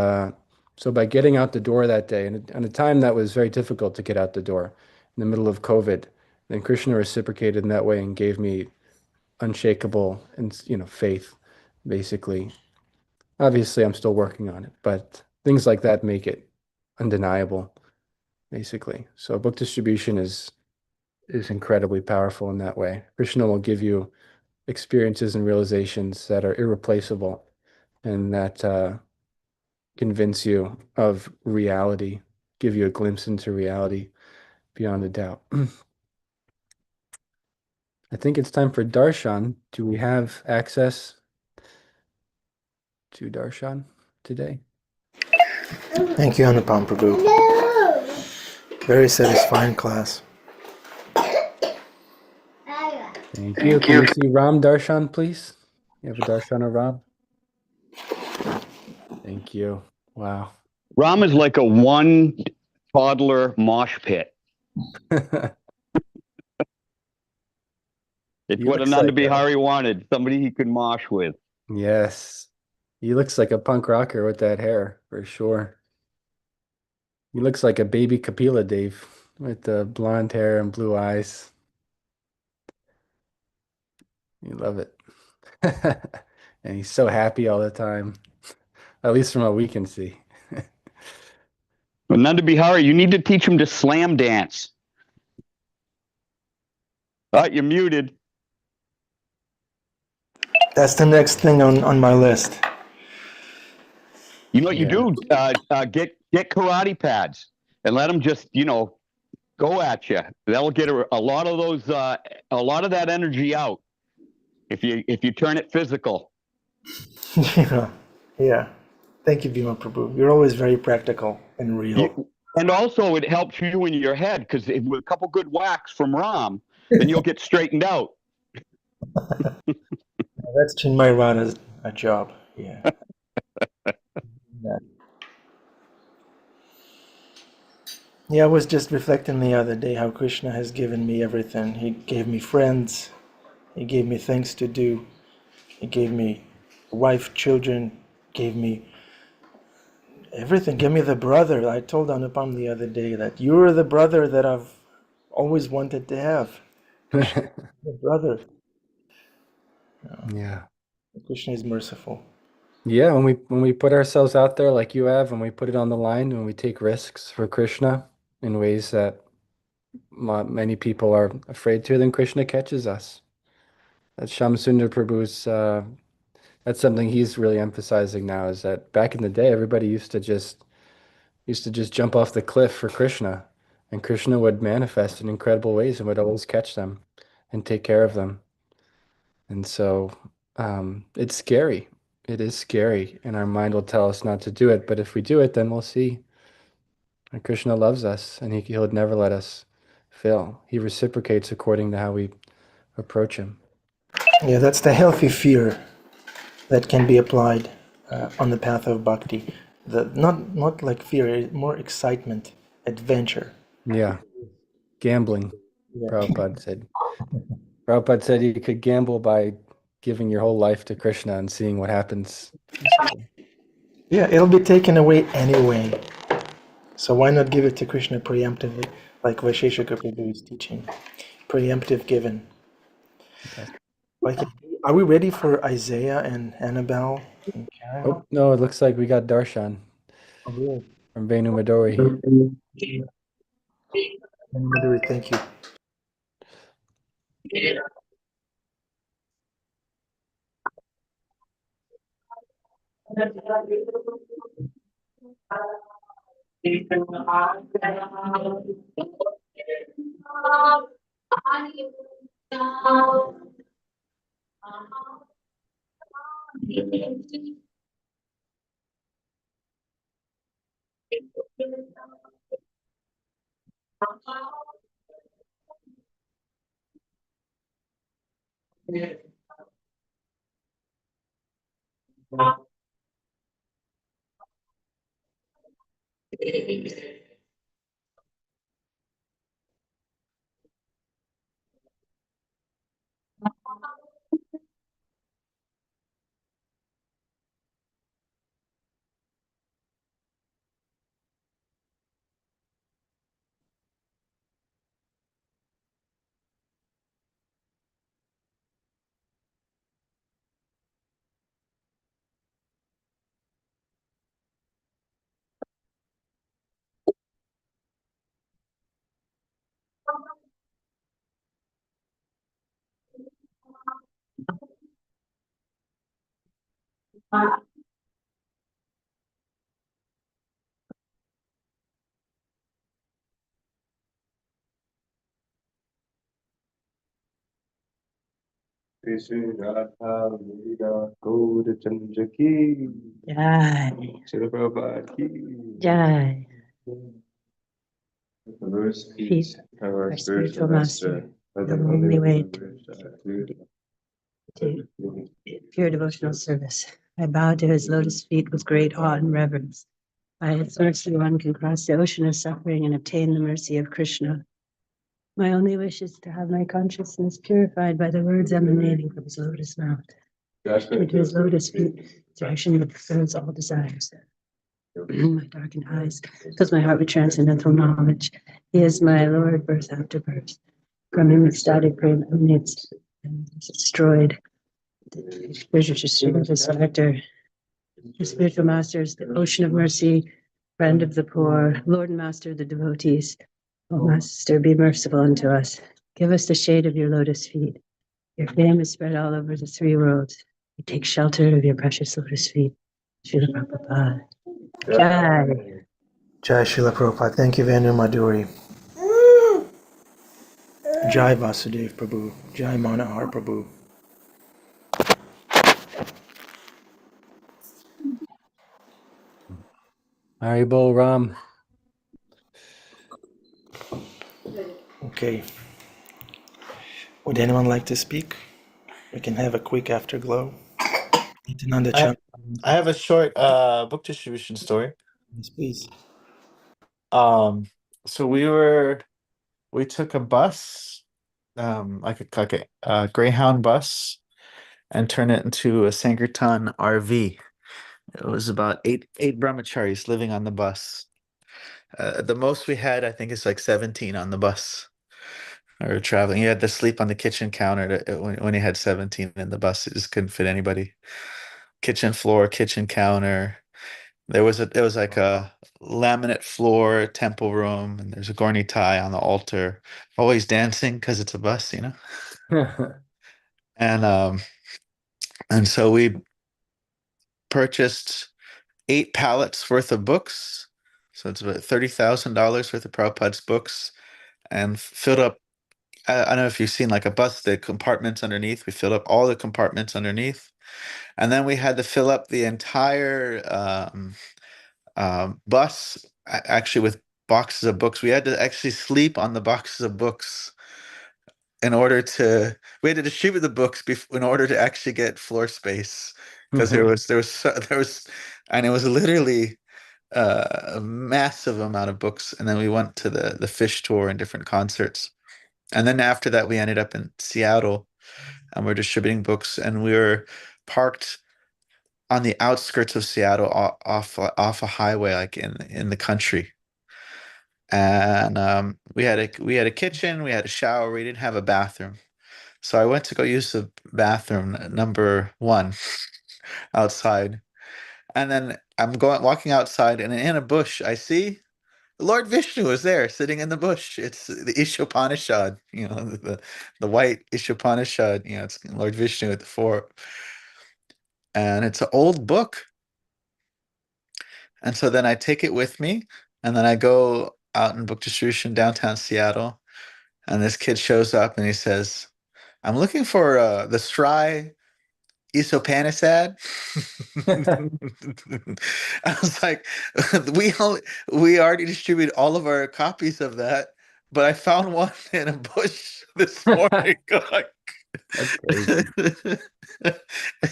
so by getting out the door that day, and at a time that was very difficult to get out the door in the middle of COVID, then Krishna reciprocated in that way and gave me unshakable and faith, basically. Obviously, I'm still working on it, but things like that make it undeniable, basically. So book distribution is incredibly powerful in that way. Krishna will give you experiences and realizations that are irreplaceable and that convince you of reality, give you a glimpse into reality beyond a doubt. I think it's time for darshan. Do we have access to darshan today? Thank you, Anupam Prabhu. Very satisfying class. Thank you. Can we see Ram darshan, please? You have a darshan of Ram? Thank you. Wow. Ram is like a one toddler mosh pit. It's what Ananda Bihari wanted, somebody he could mosh with. Yes. He looks like a punk rocker with that hair, for sure. He looks like a baby Kapila Dave with the blonde hair and blue eyes. You love it. And he's so happy all the time, at least from what we can see. Ananda Bihari, you need to teach him to slam dance. You're muted. That's the next thing on my list. You know what you do? Get karate pads and let them just, go at you. That'll get a lot of those, a lot of that energy out. If you turn it physical. Yeah. Thank you, Bhima Prabhu. You're always very practical and real. And also, it helps you in your head because with a couple good whacks from Ram, then you'll get straightened out. That's Chinmayrana's a job. Yeah. Yeah, I was just reflecting the other day how Krishna has given me everything. He gave me friends. He gave me things to do. He gave me a wife, children, gave me everything. Gave me the brother. I told Anupam the other day that you're the brother that I've always wanted to have. Krishna, the brother. Yeah. Krishna is merciful. Yeah, when we put ourselves out there like you have, when we put it on the line, when we take risks for Krishna in ways that many people are afraid to, then Krishna catches us. That's Shamsundar Prabhu's that's something he's really emphasizing now, is that back in the day everybody used to just jump off the cliff for Krishna, and Krishna would manifest in incredible ways and would always catch them and take care of them. And so it's scary. It is scary, and our mind will tell us not to do it. But if we do it, then we'll see. And Krishna loves us, and he'll never let us fail. He reciprocates according to how we approach him. Yeah, that's the healthy fear that can be applied on the path of bhakti. Not like fear, more excitement, adventure. Yeah, gambling, Yeah. Prabhupada said. Prabhupada said you could gamble by giving your whole life to Krishna and seeing what happens. Yeah, it'll be taken away anyway. So why not give it to Krishna preemptively, like Vaisheshika Prabhu is teaching? Preemptive given. Yes. Like, are we ready for Isaiah and Annabelle and Karen? Oh, no, it looks like we got Darshan Oh, really? from Venu Midori. Madhuri, thank you. Jai. Feet of our spiritual master, the only way to pure devotional service. I bow to his lotus feet with great awe and reverence. By its mercy, one can cross the ocean of suffering and obtain the mercy of Krishna. My only wish is to have my consciousness purified by the words emanating from his lotus mouth. To his lotus feet, direction that fulfills all desires. My darkened eyes fills my heart with transcendental knowledge. He is my Lord, birth after birth. From him ecstatic prema emanates and is destroyed. The treasure to serve his selector. The spiritual masters, the ocean of mercy, friend of the poor, Lord and Master of the devotees. O Master, be merciful unto us. Give us the shade of your lotus feet. Your fame is spread all over the three worlds. We take shelter of your precious lotus feet. Srila Prabhupada. Jai. Jai Srila Prabhupada. Thank you, Venu Madhuri. Jai Vasudev Prabhu. Jai Manahar Prabhu. Haribol Ram. Okay. Would anyone like to speak? We can have a quick afterglow. Nityananda I Chan. I have a short book distribution story. Yes, please. Um, so we took a bus, like a Greyhound bus, and turned it into a Sankirtan RV. It was about eight brahmacharis living on the bus. The most we had, I think, is like 17 on the bus. Or traveling. You had to sleep on the kitchen counter when you had 17 in the bus. It just couldn't fit anybody. Kitchen floor, kitchen counter. It was like a laminate floor, temple room, and there's a Gorni tie on the altar. Always dancing because it's a bus, you know. And and so we purchased 8 pallets worth of books. So it's about $30,000 worth of Prabhupada's books, and filled up. I don't know if you've seen like a bus, the compartments underneath. We filled up all the compartments underneath, and then we had to fill up the entire bus actually with boxes of books. We had to actually sleep on the boxes of books in order to. We had to distribute the books in order to actually get floor space because there was, and it was literally a massive amount of books. And then we went to the fish tour and different concerts. And then after that, we ended up in Seattle and we're distributing books. And we were parked on the outskirts of Seattle off a highway, like in the country. And we had a kitchen, we had a shower, we didn't have a bathroom. So I went to go use the bathroom number one outside. And then I'm going walking outside and in a bush I see Lord Vishnu is there sitting in the bush. It's the Ishopanishad, you know, the white Ishopanishad, you know, it's Lord Vishnu at the fore. And it's an old book. And so then I take it with me and then I go out in book distribution downtown Seattle. And this kid shows up and he says, I'm looking for the Sri Isopanisad. I was like, we only, we already distributed all of our copies of that, but I found one in a bush this morning. Like, That's crazy.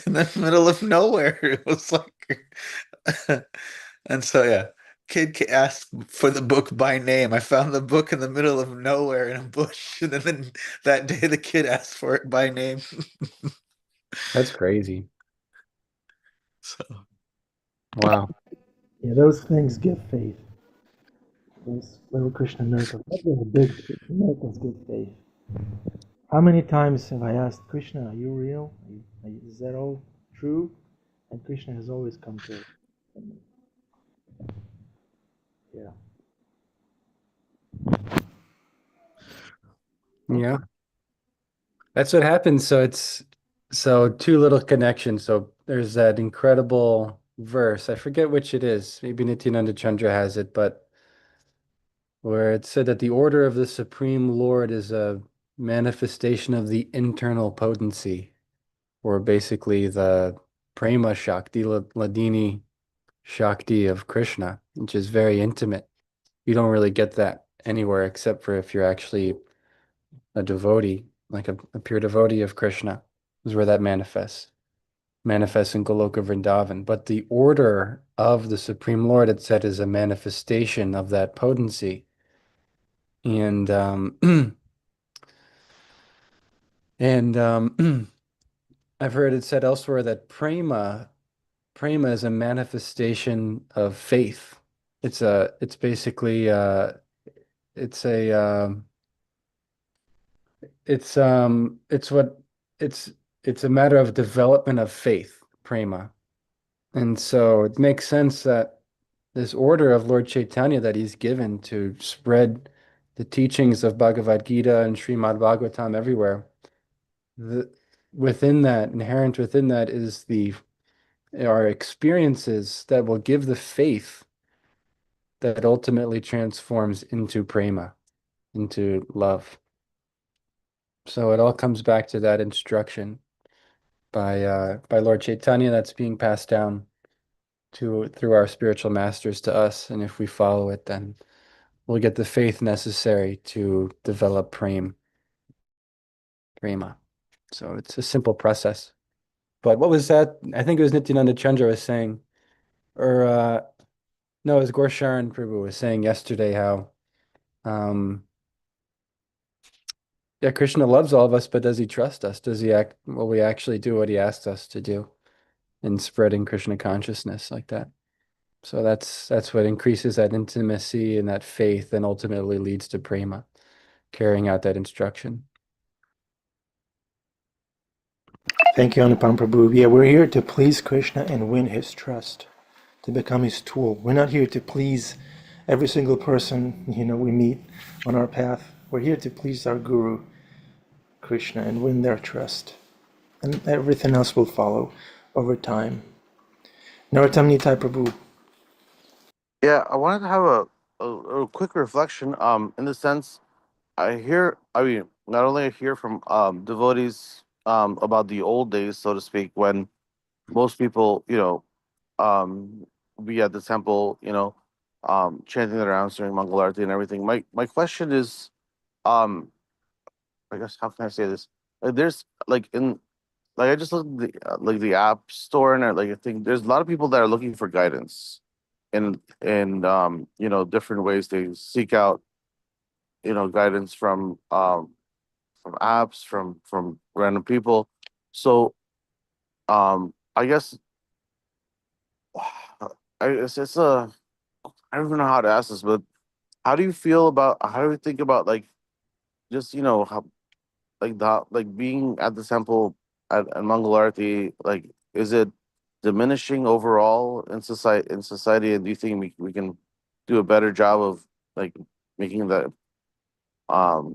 in the middle of nowhere. It was like, and so yeah, asked for the book by name. I found the book in the middle of nowhere in a bush, and then that day the kid asked for it by name. That's crazy. So Wow. Yeah, those things give faith. Those little Krishna miracles. Not really big miracles give faith. How many times have I asked Krishna, are you real? Is that all true? And Krishna has always come through. Yeah. Yeah. That's what happens. So two little connections. So there's that incredible verse. I forget which it is. Maybe Nityananda Chandra has it, but where it said that the order of the Supreme Lord is a manifestation of the internal potency, or basically the prema Shakti, Ladini Shakti of Krishna, which is very intimate. You don't really get that anywhere except for if you're actually a devotee, like a pure devotee of Krishna, is where that manifests in Goloka Vrindavan. But the order of the Supreme Lord, it said, is a manifestation of that potency. And and I've heard it said elsewhere that prema is a manifestation of faith. It's basically it's a it's what it's it's a matter of development of faith, prema. And so it makes sense that this order of Lord Chaitanya that he's given to spread the teachings of Bhagavad Gita and Srimad Bhagavatam everywhere, the, within that, inherent within that is the are experiences that will give the faith that ultimately transforms into prema, into love. So it all comes back to that instruction by Lord Chaitanya that's being passed down to through our spiritual masters to us, and if we follow it, then we'll get the faith necessary to develop prema. So it's a simple process. But what was that? I think it was Nityananda Chandra was saying, or no, it was Gorsharan Prabhu was saying yesterday how, um, yeah, Krishna loves all of us, but does he trust us? Does he act, will we actually do what he asked us to do in spreading Krishna consciousness like that? So that's what increases that intimacy and that faith and ultimately leads to prema, carrying out that instruction. Thank you, Anupam Prabhu. Yeah, we're here to please Krishna and win his trust, to become his tool. We're not here to please every single person, we meet on our path. We're here to please our Guru, Krishna, and win their trust. And everything else will follow over time. Narottam Nitai Prabhu. Yeah, I wanted to have a quick reflection. In the sense, I mean, not only I hear from devotees about the old days, so to speak, when most people, be at the temple, chanting their rounds during Mangalarti and everything. My question is, um, I guess how can I say this? Like, there's like I just looked at the app store, and I think there's a lot of people that are looking for guidance in different ways. They seek out guidance from apps, from random people. So I guess it's a I don't even know how to ask this, but how do you think about like just how like being at the temple at Mangalarti, like is it diminishing overall in society, and do you think we can do a better job of like making that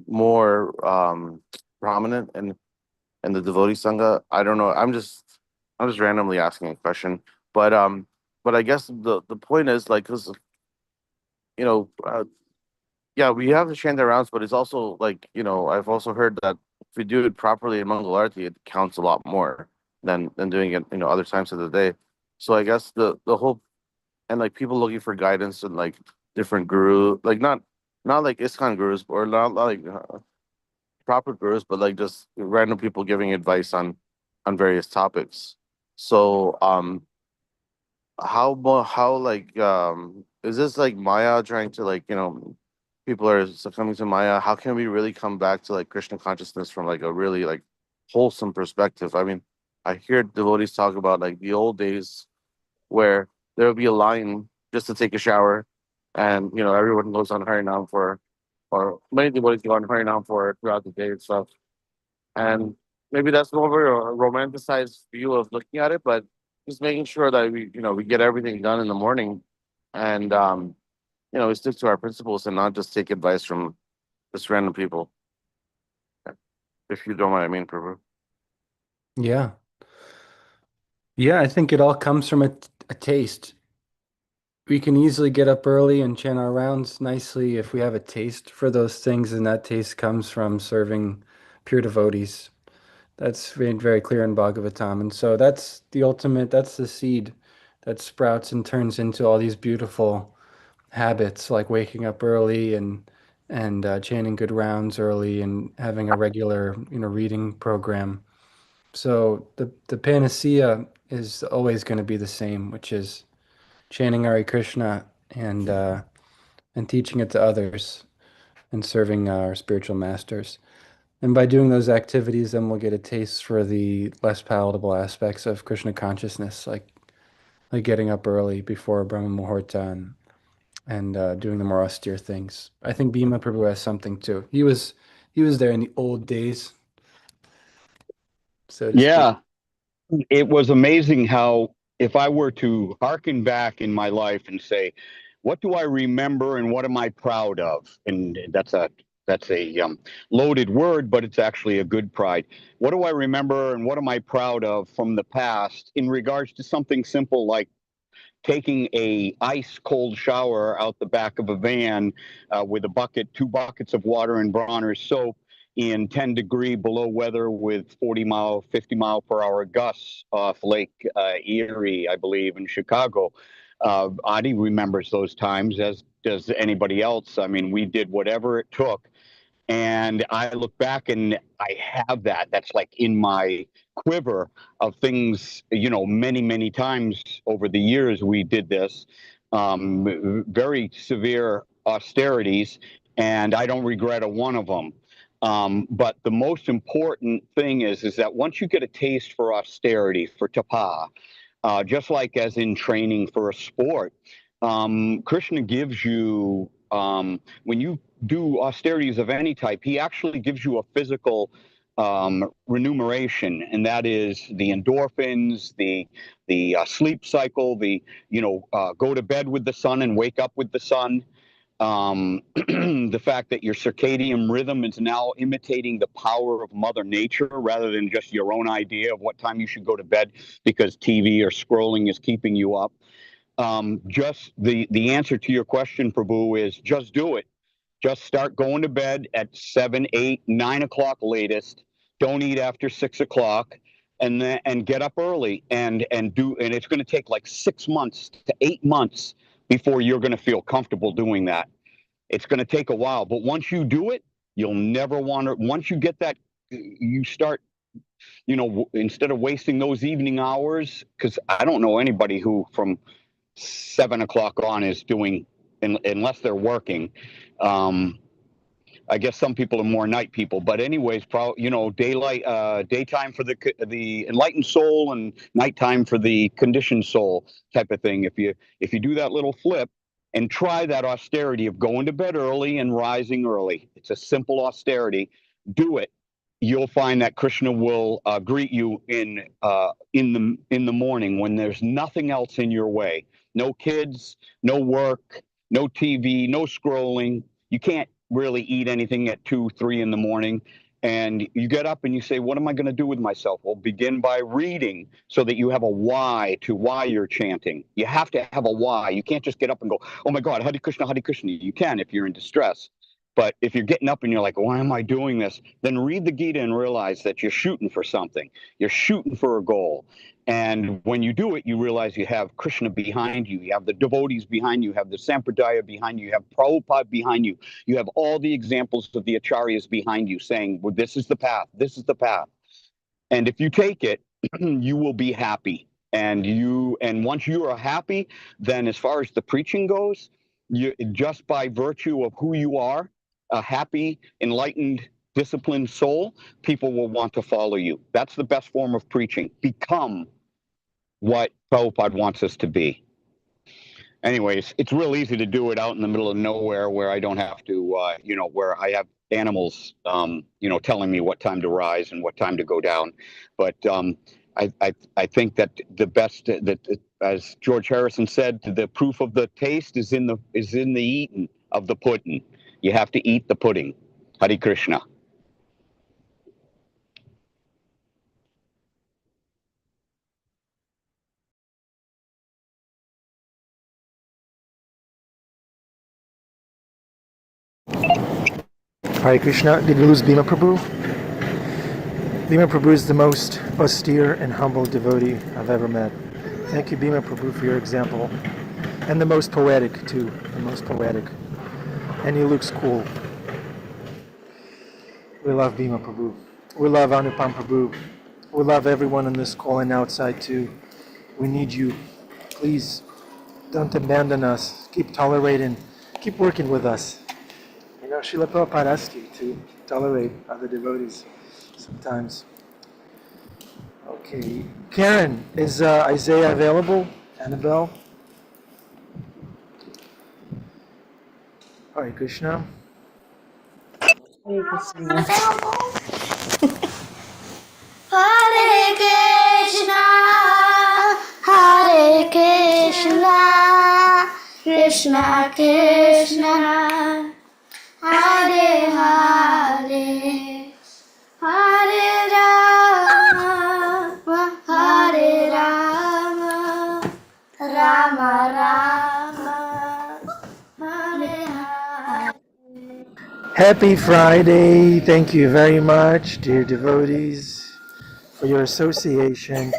more prominent in the devotee sangha? I don't know. I'm just randomly asking a question, but I guess the point is like because you know uh, yeah, we have to chant the rounds, but it's also like, I've also heard that if we do it properly in Mangalarti, it counts a lot more than doing it, other times of the day. So I guess the whole and like people looking for guidance and like different guru, like not like ISKCON gurus or not like proper gurus, but like just random people giving advice on various topics. So how like is this like Maya trying to like people are succumbing to Maya? How can we really come back to like Krishna consciousness from like a really like wholesome perspective? I mean, I hear devotees talk about like the old days where there would be a line just to take a shower, and everyone goes on Harinam or many devotees go on Harinam for throughout the day and stuff. And maybe that's more of a romanticized view of looking at it, but just making sure that we get everything done in the morning, and we stick to our principles and not just take advice from just random people. If you don't mind, I mean, Prabhu. Yeah. Yeah, I think it all comes from a taste. We can easily get up early and chant our rounds nicely if we have a taste for those things, and that taste comes from serving pure devotees. That's made very clear in Bhagavatam. And so that's the ultimate, that's the seed that sprouts and turns into all these beautiful habits like waking up early and chanting good rounds early and having a regular, reading program. So the panacea is always going to be the same, which is chanting Hare Krishna and teaching it to others and serving our spiritual masters. And by doing those activities, then we'll get a taste for the less palatable aspects of Krishna consciousness, like getting up early before Brahma Muhurta and doing the more austere things. I think Bhima Prabhu has something too. He was there in the old days, so to speak. Yeah, it was amazing how if I were to hearken back in my life and say, what do I remember and what am I proud of? And that's a loaded word, but it's actually a good pride. What do I remember and what am I proud of from the past in regards to something simple like taking a ice cold shower out the back of a van with a bucket, 2 buckets of water and Bronner's soap in 10-degree below weather with 50 mile per hour gusts off Lake Erie, I believe, in Chicago. Adi remembers those times, as does anybody else. I mean, we did whatever it took. And I look back and I have that. That's like in my quiver of things, you know, many, many times over the years we did this. Very severe austerities, and I don't regret a one of them. But the most important thing is that once you get a taste for austerity, for tapa, just like as in training for a sport, Krishna gives you, when you do austerities of any type, he actually gives you a physical remuneration, and that is the endorphins, the sleep cycle, the go to bed with the sun and wake up with the sun. The fact that your circadian rhythm is now imitating the power of Mother Nature rather than just your own idea of what time you should go to bed because TV or scrolling is keeping you up. Just the answer to your question, Prabhu, is just do it. Just start going to bed at 7, 8, 9 o'clock latest. Don't eat after 6 o'clock, and get up early and it's going to take like 6 months to 8 months before you're going to feel comfortable doing that. It's going to take a while, but once you do it, you'll never want to. Once you get that, you start. Instead of wasting those evening hours, because I don't know anybody who from 7 o'clock on is doing, unless they're working. I guess some people are more night people, but anyways, daylight, daytime for the enlightened soul and nighttime for the conditioned soul type of thing. If you do that little flip and try that austerity of going to bed early and rising early, it's a simple austerity. Do it. You'll find that Krishna will greet you in the morning when there's nothing else in your way. No kids, no work, no TV, no scrolling. You can't really eat anything at 2, 3 in the morning. And you get up and you say, what am I going to do with myself? Well, begin by reading so that you have a why to why you're chanting. You have to have a why. You can't just get up and go, oh my God, Hare Krishna, Hare Krishna. You can if you're in distress. But if you're getting up and you're like, why am I doing this? Then read the Gita and realize that you're shooting for something. You're shooting for a goal. And when you do it, you realize you have Krishna behind you. You have the devotees behind you. You have the Sampradaya behind you. You have Prabhupada behind you. You have all the examples of the Acharyas behind you saying, well, this is the path. This is the path. And if you take it, you will be happy. And once you are happy, then as far as the preaching goes, you just by virtue of who you are, a happy, enlightened, disciplined soul, people will want to follow you. That's the best form of preaching. Become what Prabhupada wants us to be. Anyways, it's real easy to do it out in the middle of nowhere where I don't have to, where I have animals, telling me what time to rise and what time to go down. But I think that the best, that as George Harrison said, the proof of the taste is in the eating of the pudding. You have to eat the pudding. Hare Krishna. Hare Krishna. Did we lose Bhima Prabhu? Bhima Prabhu is the most austere and humble devotee I've ever met. Thank you, Bhima Prabhu, for your example. And the most poetic, too. The most poetic. And he looks cool. We love Bhima Prabhu. We love Anupama Prabhu. We love everyone on this call and outside, too. We need you. Please, don't abandon us. Keep tolerating. Keep working with us. Srila Prabhupada asked you to tolerate other devotees sometimes. Okay. Karen, is Isaiah available? Annabelle? Hare Krishna. Hare Krishna. Hare Krishna, Hare Krishna, Krishna Krishna, Hare Hare, Hare Rama, Hare Rama, Rama Rama, Hare Hare. Happy Friday. Thank you very much, dear devotees, for your association.